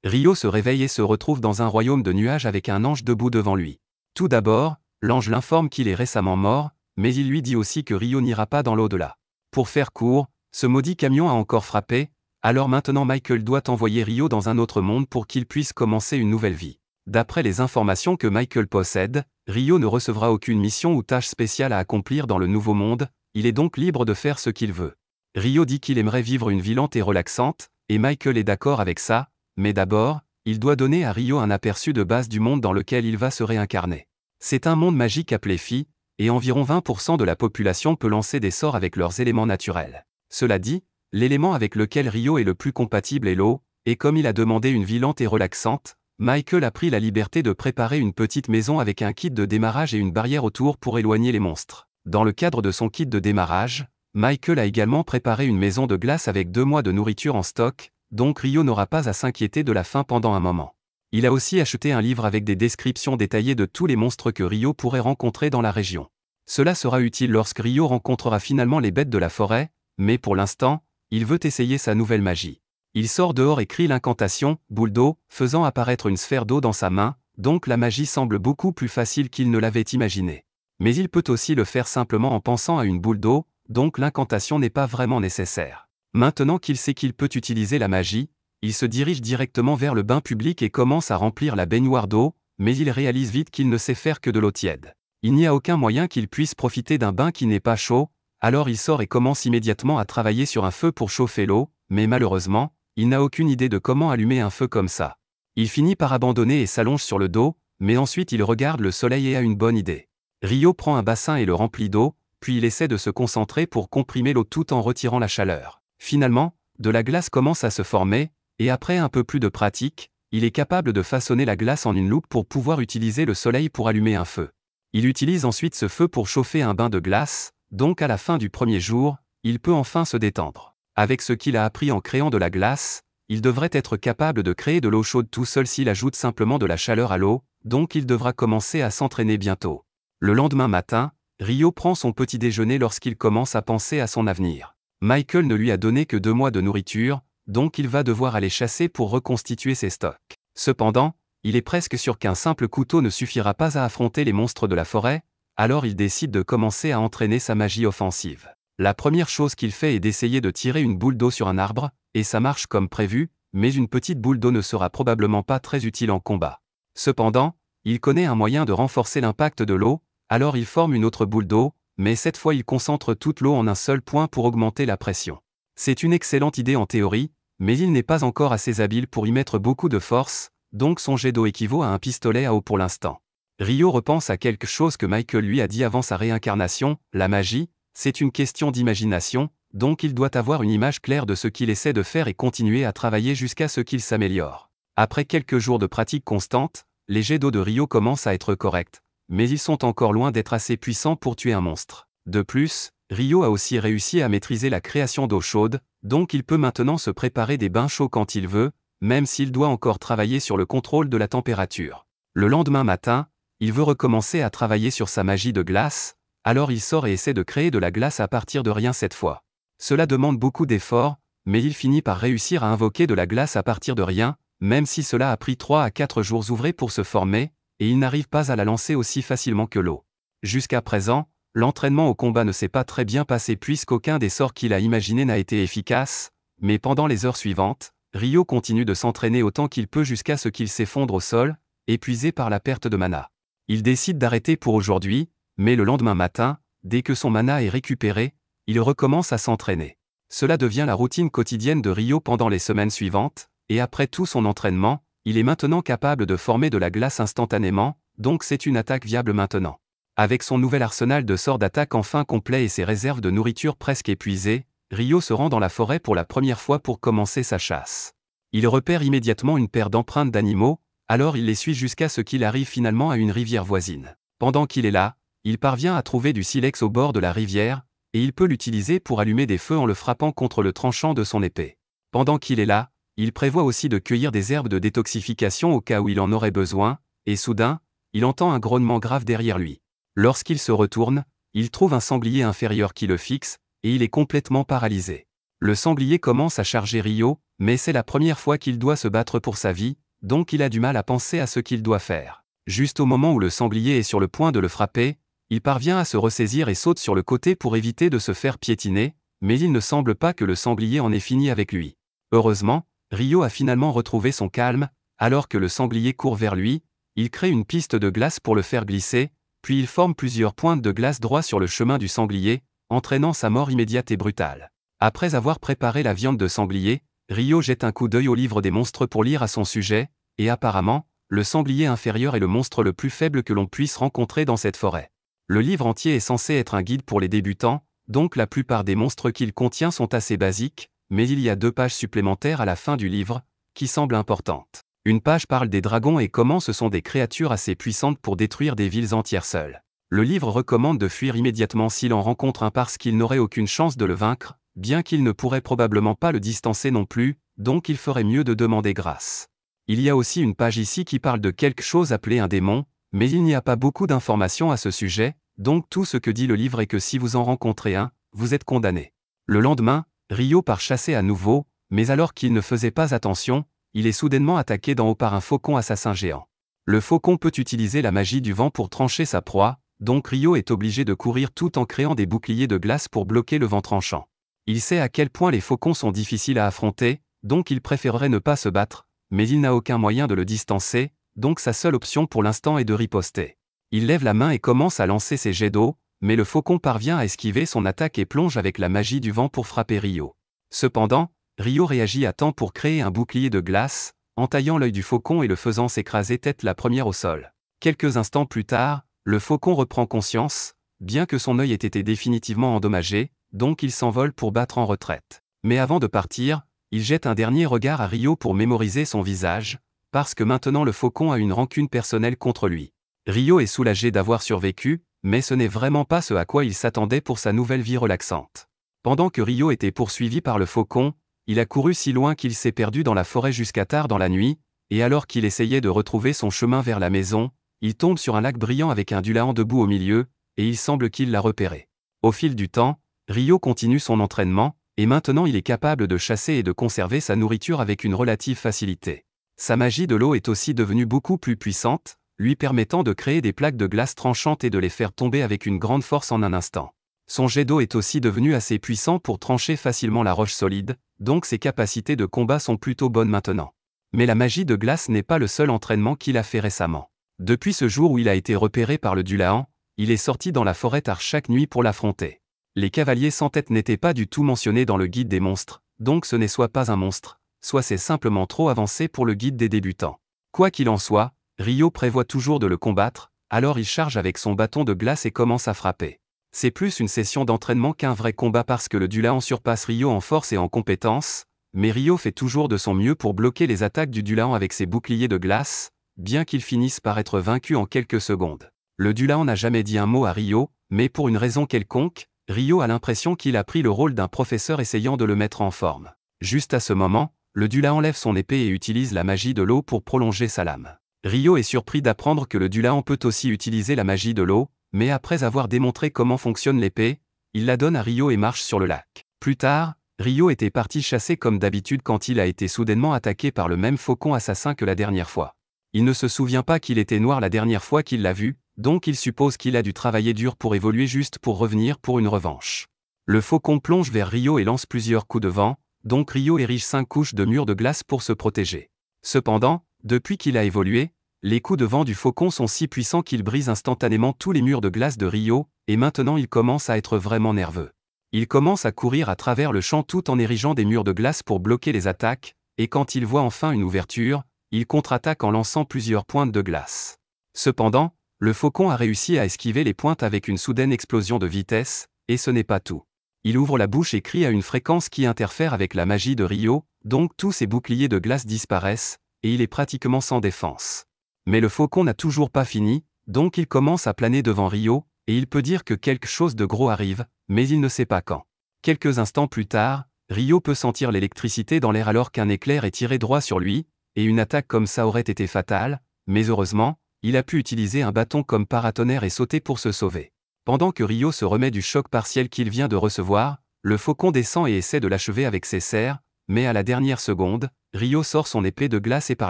Rio se réveille et se retrouve dans un royaume de nuages avec un ange debout devant lui. Tout d'abord, l'ange l'informe qu'il est récemment mort, mais il lui dit aussi que Rio n'ira pas dans l'au-delà. Pour faire court, ce maudit camion a encore frappé, alors maintenant Michael doit envoyer Rio dans un autre monde pour qu'il puisse commencer une nouvelle vie. D'après les informations que Michael possède, Rio ne recevra aucune mission ou tâche spéciale à accomplir dans le nouveau monde, il est donc libre de faire ce qu'il veut. Rio dit qu'il aimerait vivre une vie lente et relaxante, et Michael est d'accord avec ça, mais d'abord, il doit donner à Rio un aperçu de base du monde dans lequel il va se réincarner. C'est un monde magique appelé Phi, et environ 20% de la population peut lancer des sorts avec leurs éléments naturels. Cela dit, l'élément avec lequel Rio est le plus compatible est l'eau, et comme il a demandé une vie lente et relaxante, Michael a pris la liberté de préparer une petite maison avec un kit de démarrage et une barrière autour pour éloigner les monstres. Dans le cadre de son kit de démarrage, Michael a également préparé une maison de glace avec 2 mois de nourriture en stock, donc Rio n'aura pas à s'inquiéter de la faim pendant un moment. Il a aussi acheté un livre avec des descriptions détaillées de tous les monstres que Rio pourrait rencontrer dans la région. Cela sera utile lorsque Rio rencontrera finalement les bêtes de la forêt, mais pour l'instant, il veut essayer sa nouvelle magie. Il sort dehors et crie l'incantation « boule d'eau », faisant apparaître une sphère d'eau dans sa main, donc la magie semble beaucoup plus facile qu'il ne l'avait imaginé. Mais il peut aussi le faire simplement en pensant à une boule d'eau, donc l'incantation n'est pas vraiment nécessaire. Maintenant qu'il sait qu'il peut utiliser la magie, il se dirige directement vers le bain public et commence à remplir la baignoire d'eau, mais il réalise vite qu'il ne sait faire que de l'eau tiède. Il n'y a aucun moyen qu'il puisse profiter d'un bain qui n'est pas chaud, alors il sort et commence immédiatement à travailler sur un feu pour chauffer l'eau, mais malheureusement, il n'a aucune idée de comment allumer un feu comme ça. Il finit par abandonner et s'allonge sur le dos, mais ensuite il regarde le soleil et a une bonne idée. Rio prend un bassin et le remplit d'eau, puis il essaie de se concentrer pour comprimer l'eau tout en retirant la chaleur. Finalement, de la glace commence à se former, et après un peu plus de pratique, il est capable de façonner la glace en une loupe pour pouvoir utiliser le soleil pour allumer un feu. Il utilise ensuite ce feu pour chauffer un bain de glace, donc à la fin du premier jour, il peut enfin se détendre. Avec ce qu'il a appris en créant de la glace, il devrait être capable de créer de l'eau chaude tout seul s'il ajoute simplement de la chaleur à l'eau, donc il devra commencer à s'entraîner bientôt. Le lendemain matin, Rio prend son petit déjeuner lorsqu'il commence à penser à son avenir. Michael ne lui a donné que 2 mois de nourriture, donc il va devoir aller chasser pour reconstituer ses stocks. Cependant, il est presque sûr qu'un simple couteau ne suffira pas à affronter les monstres de la forêt, alors il décide de commencer à entraîner sa magie offensive. La première chose qu'il fait est d'essayer de tirer une boule d'eau sur un arbre, et ça marche comme prévu, mais une petite boule d'eau ne sera probablement pas très utile en combat. Cependant, il connaît un moyen de renforcer l'impact de l'eau, alors il forme une autre boule d'eau, mais cette fois il concentre toute l'eau en un seul point pour augmenter la pression. C'est une excellente idée en théorie, mais il n'est pas encore assez habile pour y mettre beaucoup de force, donc son jet d'eau équivaut à un pistolet à eau pour l'instant. Rio repense à quelque chose que Michael lui a dit avant sa réincarnation, la magie, c'est une question d'imagination, donc il doit avoir une image claire de ce qu'il essaie de faire et continuer à travailler jusqu'à ce qu'il s'améliore. Après quelques jours de pratique constante, les jets d'eau de Rio commencent à être corrects, mais ils sont encore loin d'être assez puissants pour tuer un monstre. De plus, Rio a aussi réussi à maîtriser la création d'eau chaude, donc il peut maintenant se préparer des bains chauds quand il veut, même s'il doit encore travailler sur le contrôle de la température. Le lendemain matin, il veut recommencer à travailler sur sa magie de glace, alors il sort et essaie de créer de la glace à partir de rien cette fois. Cela demande beaucoup d'efforts, mais il finit par réussir à invoquer de la glace à partir de rien, même si cela a pris 3 à 4 jours ouvrés pour se former, et il n'arrive pas à la lancer aussi facilement que l'eau. Jusqu'à présent, l'entraînement au combat ne s'est pas très bien passé puisqu'aucun des sorts qu'il a imaginés n'a été efficace, mais pendant les heures suivantes, Rio continue de s'entraîner autant qu'il peut jusqu'à ce qu'il s'effondre au sol, épuisé par la perte de mana. Il décide d'arrêter pour aujourd'hui, mais le lendemain matin, dès que son mana est récupéré, il recommence à s'entraîner. Cela devient la routine quotidienne de Rio pendant les semaines suivantes, et après tout son entraînement, il est maintenant capable de former de la glace instantanément, donc c'est une attaque viable maintenant. Avec son nouvel arsenal de sorts d'attaque enfin complet et ses réserves de nourriture presque épuisées, Rio se rend dans la forêt pour la première fois pour commencer sa chasse. Il repère immédiatement une paire d'empreintes d'animaux, alors il les suit jusqu'à ce qu'il arrive finalement à une rivière voisine. Pendant qu'il est là, il parvient à trouver du silex au bord de la rivière, et il peut l'utiliser pour allumer des feux en le frappant contre le tranchant de son épée. Pendant qu'il est là, il prévoit aussi de cueillir des herbes de détoxification au cas où il en aurait besoin, et soudain, il entend un grognement grave derrière lui. Lorsqu'il se retourne, il trouve un sanglier inférieur qui le fixe, et il est complètement paralysé. Le sanglier commence à charger Rio, mais c'est la première fois qu'il doit se battre pour sa vie, donc il a du mal à penser à ce qu'il doit faire. Juste au moment où le sanglier est sur le point de le frapper, il parvient à se ressaisir et saute sur le côté pour éviter de se faire piétiner, mais il ne semble pas que le sanglier en ait fini avec lui. Heureusement, Rio a finalement retrouvé son calme, alors que le sanglier court vers lui, il crée une piste de glace pour le faire glisser, puis il forme plusieurs pointes de glace droit sur le chemin du sanglier, entraînant sa mort immédiate et brutale. Après avoir préparé la viande de sanglier, Rio jette un coup d'œil au livre des monstres pour lire à son sujet, et apparemment, le sanglier inférieur est le monstre le plus faible que l'on puisse rencontrer dans cette forêt. Le livre entier est censé être un guide pour les débutants, donc la plupart des monstres qu'il contient sont assez basiques, mais il y a 2 pages supplémentaires à la fin du livre, qui semblent importantes. Une page parle des dragons et comment ce sont des créatures assez puissantes pour détruire des villes entières seules. Le livre recommande de fuir immédiatement s'il en rencontre un parce qu'il n'aurait aucune chance de le vaincre, bien qu'il ne pourrait probablement pas le distancer non plus, donc il ferait mieux de demander grâce. Il y a aussi une page ici qui parle de quelque chose appelé un démon, mais il n'y a pas beaucoup d'informations à ce sujet, donc tout ce que dit le livre est que si vous en rencontrez un, vous êtes condamné. Le lendemain, Rio part chasser à nouveau, mais alors qu'il ne faisait pas attention, il est soudainement attaqué d'en haut par un faucon assassin géant. Le faucon peut utiliser la magie du vent pour trancher sa proie, donc Rio est obligé de courir tout en créant des boucliers de glace pour bloquer le vent tranchant. Il sait à quel point les faucons sont difficiles à affronter, donc il préférerait ne pas se battre, mais il n'a aucun moyen de le distancer, donc sa seule option pour l'instant est de riposter. Il lève la main et commence à lancer ses jets d'eau, mais le faucon parvient à esquiver son attaque et plonge avec la magie du vent pour frapper Rio. Cependant, Rio réagit à temps pour créer un bouclier de glace, entaillant l'œil du faucon et le faisant s'écraser tête la première au sol. Quelques instants plus tard, le faucon reprend conscience, bien que son œil ait été définitivement endommagé, donc il s'envole pour battre en retraite. Mais avant de partir, il jette un dernier regard à Rio pour mémoriser son visage, parce que maintenant le faucon a une rancune personnelle contre lui. Rio est soulagé d'avoir survécu, mais ce n'est vraiment pas ce à quoi il s'attendait pour sa nouvelle vie relaxante. Pendant que Rio était poursuivi par le faucon, il a couru si loin qu'il s'est perdu dans la forêt jusqu'à tard dans la nuit, et alors qu'il essayait de retrouver son chemin vers la maison, il tombe sur un lac brillant avec un Dulahan debout au milieu, et il semble qu'il l'a repéré. Au fil du temps, Rio continue son entraînement, et maintenant il est capable de chasser et de conserver sa nourriture avec une relative facilité. Sa magie de l'eau est aussi devenue beaucoup plus puissante, lui permettant de créer des plaques de glace tranchantes et de les faire tomber avec une grande force en un instant. Son jet d'eau est aussi devenu assez puissant pour trancher facilement la roche solide, donc ses capacités de combat sont plutôt bonnes maintenant. Mais la magie de glace n'est pas le seul entraînement qu'il a fait récemment. Depuis ce jour où il a été repéré par le Dulahan, il est sorti dans la forêt tard chaque nuit pour l'affronter. Les cavaliers sans tête n'étaient pas du tout mentionnés dans le guide des monstres, donc ce n'est soit pas un monstre, soit c'est simplement trop avancé pour le guide des débutants. Quoi qu'il en soit, Rio prévoit toujours de le combattre, alors il charge avec son bâton de glace et commence à frapper. C'est plus une session d'entraînement qu'un vrai combat parce que le Dulahan surpasse Rio en force et en compétence, mais Rio fait toujours de son mieux pour bloquer les attaques du Dulahan avec ses boucliers de glace, bien qu'il finisse par être vaincu en quelques secondes. Le Dulahan n'a jamais dit un mot à Rio, mais pour une raison quelconque, Rio a l'impression qu'il a pris le rôle d'un professeur essayant de le mettre en forme. Juste à ce moment, le Dulahan lève son épée et utilise la magie de l'eau pour prolonger sa lame. Rio est surpris d'apprendre que le Dulahan peut aussi utiliser la magie de l'eau, mais après avoir démontré comment fonctionne l'épée, il la donne à Rio et marche sur le lac. Plus tard, Rio était parti chasser comme d'habitude quand il a été soudainement attaqué par le même faucon assassin que la dernière fois. Il ne se souvient pas qu'il était noir la dernière fois qu'il l'a vu, donc il suppose qu'il a dû travailler dur pour évoluer juste pour revenir pour une revanche. Le faucon plonge vers Rio et lance plusieurs coups de vent, donc Rio érige 5 couches de murs de glace pour se protéger. Cependant, depuis qu'il a évolué, les coups de vent du faucon sont si puissants qu'ils brisent instantanément tous les murs de glace de Rio, et maintenant il commence à être vraiment nerveux. Il commence à courir à travers le champ tout en érigeant des murs de glace pour bloquer les attaques, et quand il voit enfin une ouverture, il contre-attaque en lançant plusieurs pointes de glace. Cependant, le faucon a réussi à esquiver les pointes avec une soudaine explosion de vitesse, et ce n'est pas tout. Il ouvre la bouche et crie à une fréquence qui interfère avec la magie de Rio, donc tous ses boucliers de glace disparaissent, et il est pratiquement sans défense. Mais le faucon n'a toujours pas fini, donc il commence à planer devant Rio, et il peut dire que quelque chose de gros arrive, mais il ne sait pas quand. Quelques instants plus tard, Rio peut sentir l'électricité dans l'air alors qu'un éclair est tiré droit sur lui, et une attaque comme ça aurait été fatale, mais heureusement, il a pu utiliser un bâton comme paratonnerre et sauter pour se sauver. Pendant que Rio se remet du choc partiel qu'il vient de recevoir, Le faucon descend et essaie de l'achever avec ses serres, mais à la dernière seconde, Rio sort son épée de glace et part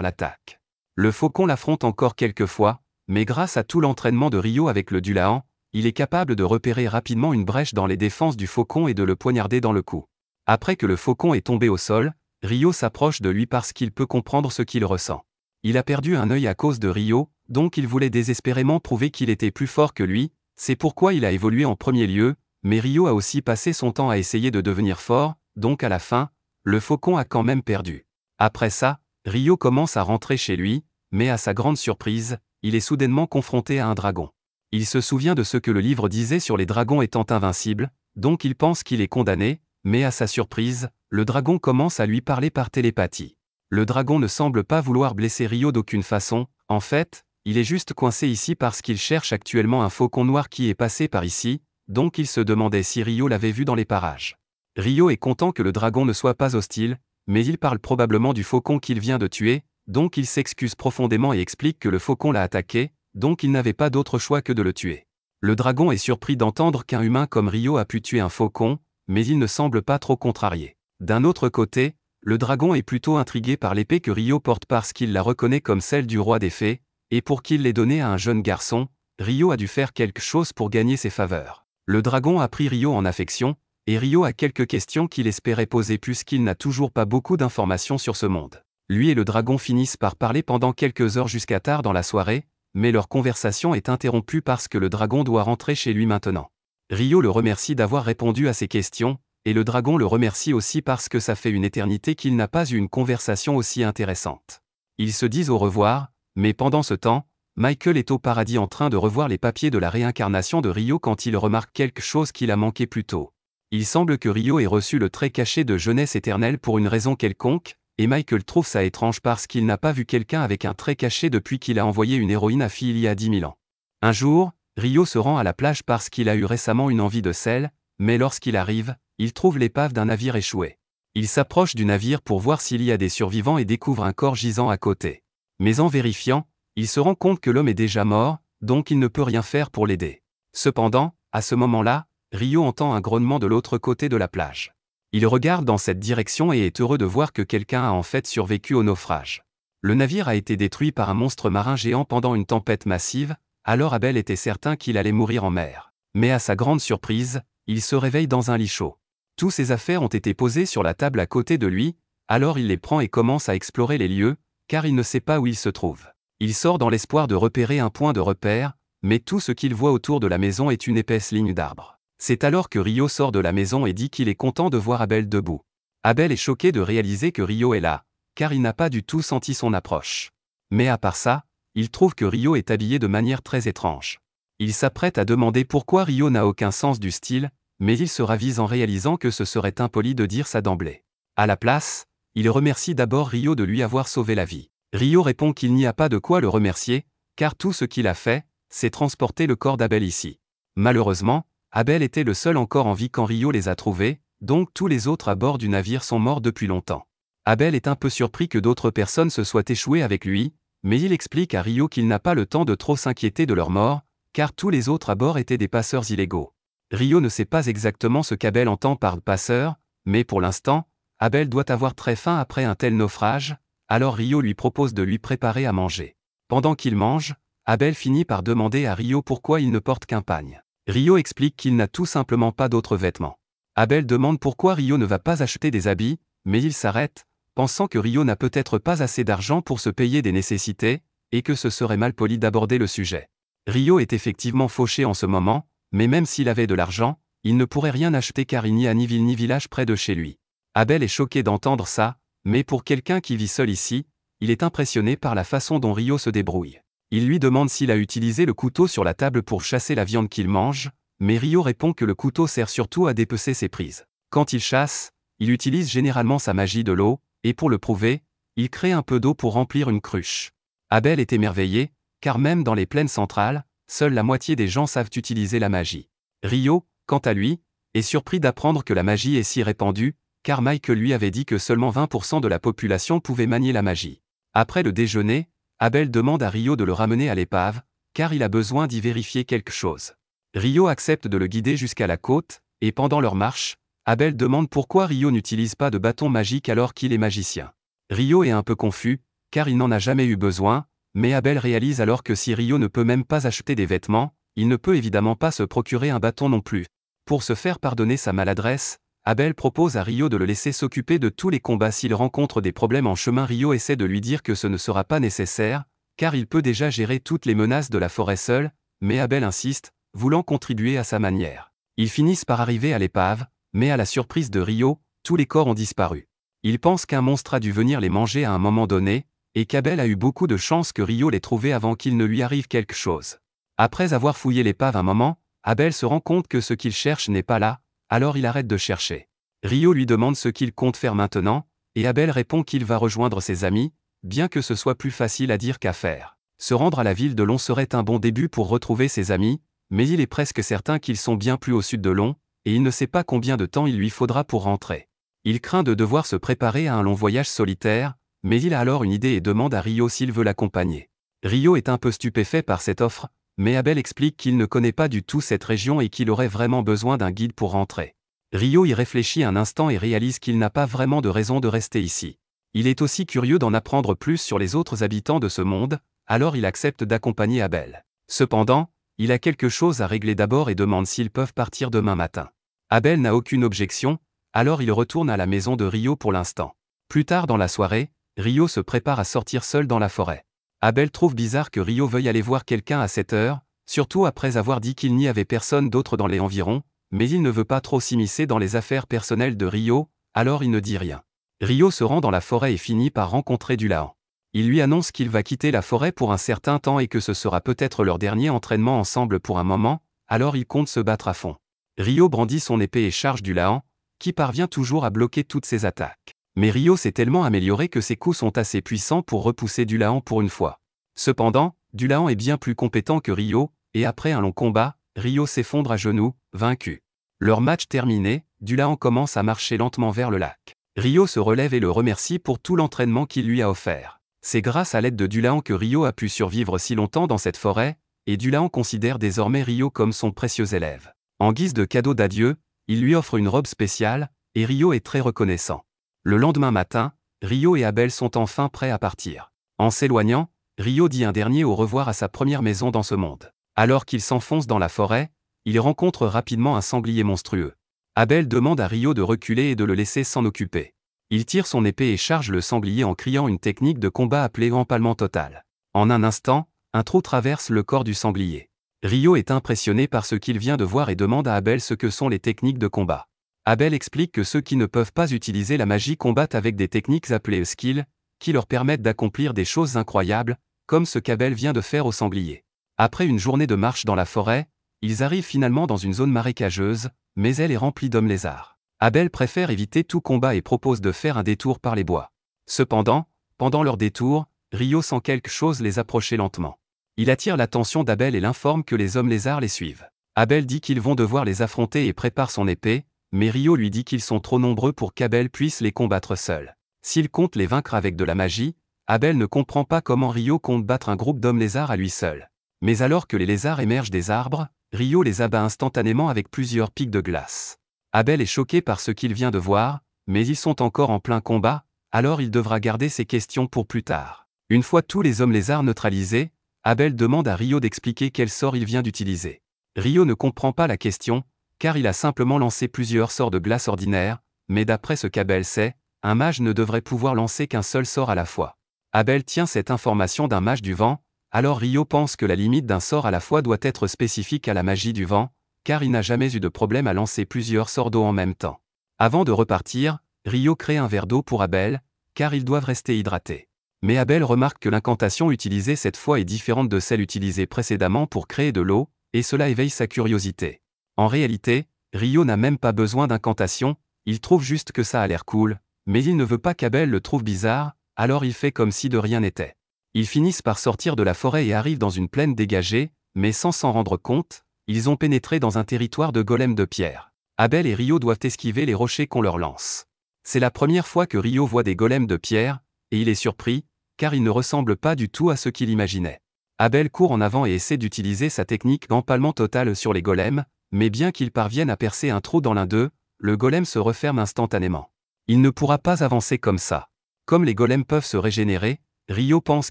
l'attaque. Le faucon l'affronte encore quelques fois, mais grâce à tout l'entraînement de Rio avec le Dullahan, il est capable de repérer rapidement une brèche dans les défenses du faucon et de le poignarder dans le cou. Après que le faucon est tombé au sol, Rio s'approche de lui parce qu'il peut comprendre ce qu'il ressent. Il a perdu un œil à cause de Rio, donc il voulait désespérément prouver qu'il était plus fort que lui, c'est pourquoi il a évolué en premier lieu, mais Rio a aussi passé son temps à essayer de devenir fort, donc à la fin, le faucon a quand même perdu. Après ça, Rio commence à rentrer chez lui, mais à sa grande surprise, il est soudainement confronté à un dragon. Il se souvient de ce que le livre disait sur les dragons étant invincibles, donc il pense qu'il est condamné, mais à sa surprise, le dragon commence à lui parler par télépathie. Le dragon ne semble pas vouloir blesser Rio d'aucune façon, en fait, il est juste coincé ici parce qu'il cherche actuellement un faucon noir qui est passé par ici, donc il se demandait si Rio l'avait vu dans les parages. Rio est content que le dragon ne soit pas hostile, mais il parle probablement du faucon qu'il vient de tuer, donc il s'excuse profondément et explique que le faucon l'a attaqué, donc il n'avait pas d'autre choix que de le tuer. Le dragon est surpris d'entendre qu'un humain comme Rio a pu tuer un faucon, mais il ne semble pas trop contrarié. D'un autre côté, le dragon est plutôt intrigué par l'épée que Rio porte parce qu'il la reconnaît comme celle du roi des fées, et pour qu'il l'ait donnée à un jeune garçon, Rio a dû faire quelque chose pour gagner ses faveurs. Le dragon a pris Rio en affection, et Rio a quelques questions qu'il espérait poser puisqu'il n'a toujours pas beaucoup d'informations sur ce monde. Lui et le dragon finissent par parler pendant quelques heures jusqu'à tard dans la soirée, mais leur conversation est interrompue parce que le dragon doit rentrer chez lui maintenant. Rio le remercie d'avoir répondu à ses questions, et le dragon le remercie aussi parce que ça fait une éternité qu'il n'a pas eu une conversation aussi intéressante. Ils se disent au revoir, mais pendant ce temps, Michael est au paradis en train de revoir les papiers de la réincarnation de Rio quand il remarque quelque chose qu'il a manqué plus tôt. Il semble que Rio ait reçu le trait caché de jeunesse éternelle pour une raison quelconque, et Michael trouve ça étrange parce qu'il n'a pas vu quelqu'un avec un trait caché depuis qu'il a envoyé une héroïne à fille il y a 10 000 ans. Un jour, Rio se rend à la plage parce qu'il a eu récemment une envie de sel, mais lorsqu'il arrive, il trouve l'épave d'un navire échoué. Il s'approche du navire pour voir s'il y a des survivants et découvre un corps gisant à côté. Mais en vérifiant, il se rend compte que l'homme est déjà mort, donc il ne peut rien faire pour l'aider. Cependant, à ce moment-là, Rio entend un grognement de l'autre côté de la plage. Il regarde dans cette direction et est heureux de voir que quelqu'un a en fait survécu au naufrage. Le navire a été détruit par un monstre marin géant pendant une tempête massive, alors Abel était certain qu'il allait mourir en mer. Mais à sa grande surprise, il se réveille dans un lit chaud. Tous ses affaires ont été posées sur la table à côté de lui, alors il les prend et commence à explorer les lieux, car il ne sait pas où il se trouve. Il sort dans l'espoir de repérer un point de repère, mais tout ce qu'il voit autour de la maison est une épaisse ligne d'arbres. C'est alors que Rio sort de la maison et dit qu'il est content de voir Abel debout. Abel est choqué de réaliser que Rio est là, car il n'a pas du tout senti son approche. Mais à part ça, il trouve que Rio est habillé de manière très étrange. Il s'apprête à demander pourquoi Rio n'a aucun sens du style, mais il se ravise en réalisant que ce serait impoli de dire ça d'emblée. À la place, il remercie d'abord Rio de lui avoir sauvé la vie. Rio répond qu'il n'y a pas de quoi le remercier, car tout ce qu'il a fait, c'est transporter le corps d'Abel ici. Malheureusement, Abel était le seul encore en vie quand Rio les a trouvés, donc tous les autres à bord du navire sont morts depuis longtemps. Abel est un peu surpris que d'autres personnes se soient échouées avec lui, mais il explique à Rio qu'il n'a pas le temps de trop s'inquiéter de leur mort, car tous les autres à bord étaient des passeurs illégaux. Rio ne sait pas exactement ce qu'Abel entend par passeur, mais pour l'instant, Abel doit avoir très faim après un tel naufrage, alors Rio lui propose de lui préparer à manger. Pendant qu'il mange, Abel finit par demander à Rio pourquoi il ne porte qu'un pagne. Rio explique qu'il n'a tout simplement pas d'autres vêtements. Abel demande pourquoi Rio ne va pas acheter des habits, mais il s'arrête, pensant que Rio n'a peut-être pas assez d'argent pour se payer des nécessités, et que ce serait mal poli d'aborder le sujet. Rio est effectivement fauché en ce moment, mais même s'il avait de l'argent, il ne pourrait rien acheter car il n'y a ni ville ni village près de chez lui. Abel est choqué d'entendre ça, mais pour quelqu'un qui vit seul ici, il est impressionné par la façon dont Rio se débrouille. Il lui demande s'il a utilisé le couteau sur la table pour chasser la viande qu'il mange, mais Rio répond que le couteau sert surtout à dépecer ses prises. Quand il chasse, il utilise généralement sa magie de l'eau, et pour le prouver, il crée un peu d'eau pour remplir une cruche. Abel est émerveillé, car même dans les plaines centrales, seule la moitié des gens savent utiliser la magie. Rio, quant à lui, est surpris d'apprendre que la magie est si répandue, car Mike lui avait dit que seulement 20% de la population pouvait manier la magie. Après le déjeuner, Abel demande à Rio de le ramener à l'épave, car il a besoin d'y vérifier quelque chose. Rio accepte de le guider jusqu'à la côte, et pendant leur marche, Abel demande pourquoi Rio n'utilise pas de bâton magique alors qu'il est magicien. Rio est un peu confus, car il n'en a jamais eu besoin, mais Abel réalise alors que si Rio ne peut même pas acheter des vêtements, il ne peut évidemment pas se procurer un bâton non plus. Pour se faire pardonner sa maladresse, Abel propose à Rio de le laisser s'occuper de tous les combats s'il rencontre des problèmes en chemin. Rio essaie de lui dire que ce ne sera pas nécessaire, car il peut déjà gérer toutes les menaces de la forêt seul, mais Abel insiste, voulant contribuer à sa manière. Ils finissent par arriver à l'épave, mais à la surprise de Rio, tous les corps ont disparu. Il pense qu'un monstre a dû venir les manger à un moment donné, et qu'Abel a eu beaucoup de chance que Rio l'ait trouvé avant qu'il ne lui arrive quelque chose. Après avoir fouillé l'épave un moment, Abel se rend compte que ce qu'il cherche n'est pas là, alors il arrête de chercher. Rio lui demande ce qu'il compte faire maintenant, et Abel répond qu'il va rejoindre ses amis, bien que ce soit plus facile à dire qu'à faire. Se rendre à la ville de Long serait un bon début pour retrouver ses amis, mais il est presque certain qu'ils sont bien plus au sud de Long, et il ne sait pas combien de temps il lui faudra pour rentrer. Il craint de devoir se préparer à un long voyage solitaire, mais il a alors une idée et demande à Rio s'il veut l'accompagner. Rio est un peu stupéfait par cette offre, mais Abel explique qu'il ne connaît pas du tout cette région et qu'il aurait vraiment besoin d'un guide pour rentrer. Rio y réfléchit un instant et réalise qu'il n'a pas vraiment de raison de rester ici. Il est aussi curieux d'en apprendre plus sur les autres habitants de ce monde, alors il accepte d'accompagner Abel. Cependant, il a quelque chose à régler d'abord et demande s'ils peuvent partir demain matin. Abel n'a aucune objection, alors il retourne à la maison de Rio pour l'instant. Plus tard dans la soirée, Rio se prépare à sortir seul dans la forêt. Abel trouve bizarre que Rio veuille aller voir quelqu'un à cette heure, surtout après avoir dit qu'il n'y avait personne d'autre dans les environs, mais il ne veut pas trop s'immiscer dans les affaires personnelles de Rio, alors il ne dit rien. Rio se rend dans la forêt et finit par rencontrer Dulahan. Il lui annonce qu'il va quitter la forêt pour un certain temps et que ce sera peut-être leur dernier entraînement ensemble pour un moment, alors il compte se battre à fond. Rio brandit son épée et charge Dulahan, qui parvient toujours à bloquer toutes ses attaques. Mais Rio s'est tellement amélioré que ses coups sont assez puissants pour repousser Dulahan pour une fois. Cependant, Dulahan est bien plus compétent que Rio, et après un long combat, Rio s'effondre à genoux, vaincu. Leur match terminé, Dulahan commence à marcher lentement vers le lac. Rio se relève et le remercie pour tout l'entraînement qu'il lui a offert. C'est grâce à l'aide de Dulahan que Rio a pu survivre si longtemps dans cette forêt, et Dulahan considère désormais Rio comme son précieux élève. En guise de cadeau d'adieu, il lui offre une robe spéciale, et Rio est très reconnaissant. Le lendemain matin, Rio et Abel sont enfin prêts à partir. En s'éloignant, Rio dit un dernier au revoir à sa première maison dans ce monde. Alors qu'il s'enfonce dans la forêt, il rencontre rapidement un sanglier monstrueux. Abel demande à Rio de reculer et de le laisser s'en occuper. Il tire son épée et charge le sanglier en criant une technique de combat appelée empalement total. En un instant, un trou traverse le corps du sanglier. Rio est impressionné par ce qu'il vient de voir et demande à Abel ce que sont les techniques de combat. Abel explique que ceux qui ne peuvent pas utiliser la magie combattent avec des techniques appelées skills, qui leur permettent d'accomplir des choses incroyables, comme ce qu'Abel vient de faire au sanglier. Après une journée de marche dans la forêt, ils arrivent finalement dans une zone marécageuse, mais elle est remplie d'hommes lézards. Abel préfère éviter tout combat et propose de faire un détour par les bois. Cependant, pendant leur détour, Rio sent quelque chose les approcher lentement. Il attire l'attention d'Abel et l'informe que les hommes lézards les suivent. Abel dit qu'ils vont devoir les affronter et prépare son épée, mais Rio lui dit qu'ils sont trop nombreux pour qu'Abel puisse les combattre seul. S'il compte les vaincre avec de la magie, Abel ne comprend pas comment Rio compte battre un groupe d'hommes lézards à lui seul. Mais alors que les lézards émergent des arbres, Rio les abat instantanément avec plusieurs pics de glace. Abel est choqué par ce qu'il vient de voir, mais ils sont encore en plein combat, alors il devra garder ses questions pour plus tard. Une fois tous les hommes lézards neutralisés, Abel demande à Rio d'expliquer quel sort il vient d'utiliser. Rio ne comprend pas la question, car il a simplement lancé plusieurs sorts de glace ordinaires, mais d'après ce qu'Abel sait, un mage ne devrait pouvoir lancer qu'un seul sort à la fois. Abel tient cette information d'un mage du vent, alors Rio pense que la limite d'un sort à la fois doit être spécifique à la magie du vent, car il n'a jamais eu de problème à lancer plusieurs sorts d'eau en même temps. Avant de repartir, Rio crée un verre d'eau pour Abel, car ils doivent rester hydratés. Mais Abel remarque que l'incantation utilisée cette fois est différente de celle utilisée précédemment pour créer de l'eau, et cela éveille sa curiosité. En réalité, Rio n'a même pas besoin d'incantation, il trouve juste que ça a l'air cool, mais il ne veut pas qu'Abel le trouve bizarre, alors il fait comme si de rien n'était. Ils finissent par sortir de la forêt et arrivent dans une plaine dégagée, mais sans s'en rendre compte, ils ont pénétré dans un territoire de golems de pierre. Abel et Rio doivent esquiver les rochers qu'on leur lance. C'est la première fois que Rio voit des golems de pierre, et il est surpris, car ils ne ressemblent pas du tout à ce qu'il imaginait. Abel court en avant et essaie d'utiliser sa technique d'empalement total sur les golems, mais bien qu'il parvienne à percer un trou dans l'un d'eux, le golem se referme instantanément. Il ne pourra pas avancer comme ça. Comme les golems peuvent se régénérer, Ryo pense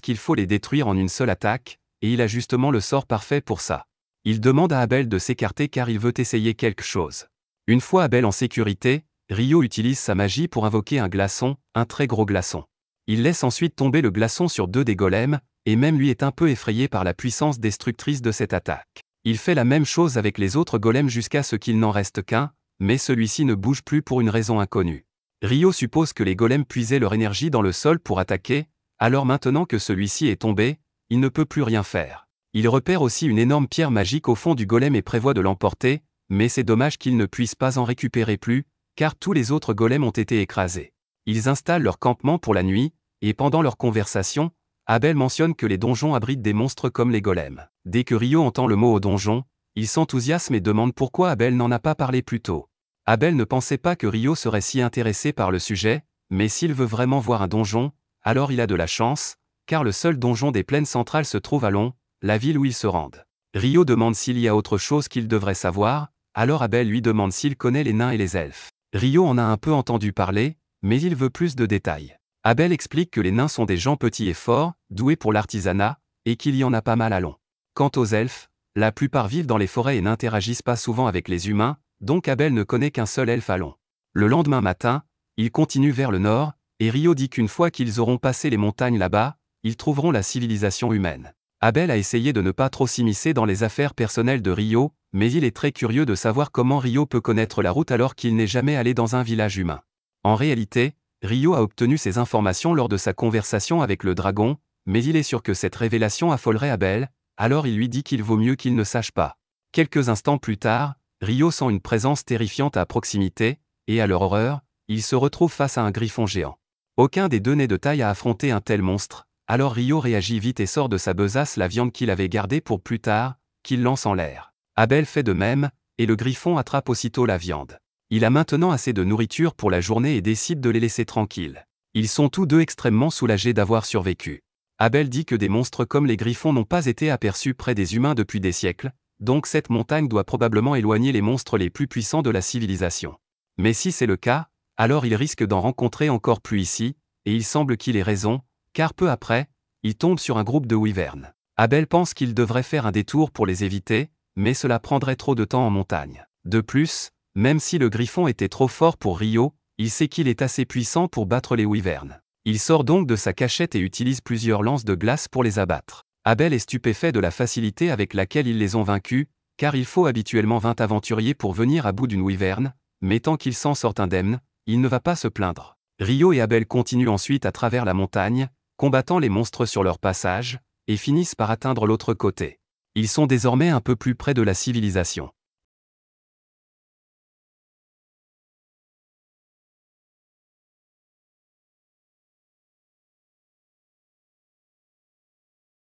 qu'il faut les détruire en une seule attaque, et il a justement le sort parfait pour ça. Il demande à Abel de s'écarter car il veut essayer quelque chose. Une fois Abel en sécurité, Ryo utilise sa magie pour invoquer un glaçon, un très gros glaçon. Il laisse ensuite tomber le glaçon sur 2 des golems, et même lui est un peu effrayé par la puissance destructrice de cette attaque. Il fait la même chose avec les autres golems jusqu'à ce qu'il n'en reste qu'un, mais celui-ci ne bouge plus pour une raison inconnue. Ryo suppose que les golems puisaient leur énergie dans le sol pour attaquer, alors maintenant que celui-ci est tombé, il ne peut plus rien faire. Il repère aussi une énorme pierre magique au fond du golem et prévoit de l'emporter, mais c'est dommage qu'il ne puisse pas en récupérer plus, car tous les autres golems ont été écrasés. Ils installent leur campement pour la nuit, et pendant leur conversation, Abel mentionne que les donjons abritent des monstres comme les golems. Dès que Ryo entend le mot au donjon, il s'enthousiasme et demande pourquoi Abel n'en a pas parlé plus tôt. Abel ne pensait pas que Ryo serait si intéressé par le sujet, mais s'il veut vraiment voir un donjon, alors il a de la chance, car le seul donjon des plaines centrales se trouve à Long, la ville où ils se rendent. Ryo demande s'il y a autre chose qu'il devrait savoir, alors Abel lui demande s'il connaît les nains et les elfes. Ryo en a un peu entendu parler, mais il veut plus de détails. Abel explique que les nains sont des gens petits et forts, doués pour l'artisanat, et qu'il y en a pas mal à Long. Quant aux elfes, la plupart vivent dans les forêts et n'interagissent pas souvent avec les humains, donc Abel ne connaît qu'un seul elfe à Long. Le lendemain matin, ils continuent vers le nord, et Ryo dit qu'une fois qu'ils auront passé les montagnes là-bas, ils trouveront la civilisation humaine. Abel a essayé de ne pas trop s'immiscer dans les affaires personnelles de Ryo, mais il est très curieux de savoir comment Ryo peut connaître la route alors qu'il n'est jamais allé dans un village humain. En réalité, Ryo a obtenu ces informations lors de sa conversation avec le dragon, mais il est sûr que cette révélation affolerait Abel, alors il lui dit qu'il vaut mieux qu'il ne sache pas. Quelques instants plus tard, Ryo sent une présence terrifiante à proximité, et à leur horreur, il se retrouve face à un griffon géant. Aucun des deux n'est de taille à affronter un tel monstre, alors Ryo réagit vite et sort de sa besace la viande qu'il avait gardée pour plus tard, qu'il lance en l'air. Abel fait de même, et le griffon attrape aussitôt la viande. Il a maintenant assez de nourriture pour la journée et décide de les laisser tranquilles. Ils sont tous deux extrêmement soulagés d'avoir survécu. Abel dit que des monstres comme les griffons n'ont pas été aperçus près des humains depuis des siècles, donc cette montagne doit probablement éloigner les monstres les plus puissants de la civilisation. Mais si c'est le cas, alors il risque d'en rencontrer encore plus ici, et il semble qu'il ait raison, car peu après, il tombe sur un groupe de wyverns. Abel pense qu'il devrait faire un détour pour les éviter, mais cela prendrait trop de temps en montagne. De plus, même si le griffon était trop fort pour Ryo, il sait qu'il est assez puissant pour battre les wyverns. Il sort donc de sa cachette et utilise plusieurs lances de glace pour les abattre. Abel est stupéfait de la facilité avec laquelle ils les ont vaincus, car il faut habituellement 20 aventuriers pour venir à bout d'une wyvern, mais tant qu'il s'en sort indemne, il ne va pas se plaindre. Ryo et Abel continuent ensuite à travers la montagne, combattant les monstres sur leur passage, et finissent par atteindre l'autre côté. Ils sont désormais un peu plus près de la civilisation.